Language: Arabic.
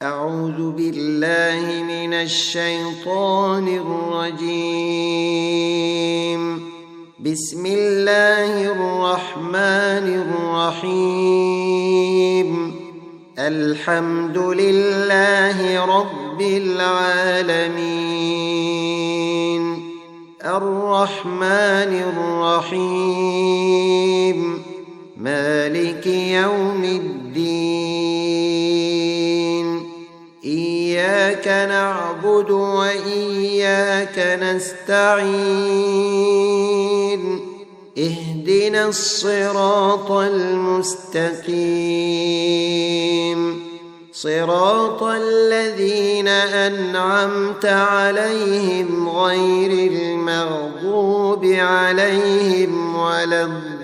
أعوذ بالله من الشيطان الرجيم. بسم الله الرحمن الرحيم. الحمد لله رب العالمين، الرحمن الرحيم، مالك يوم الدين. إياك نعبد وإياك نستعين. اهدنا الصراط المستقيم، صراط الذين أنعمت عليهم غير المغضوب عليهم ولا الضالين.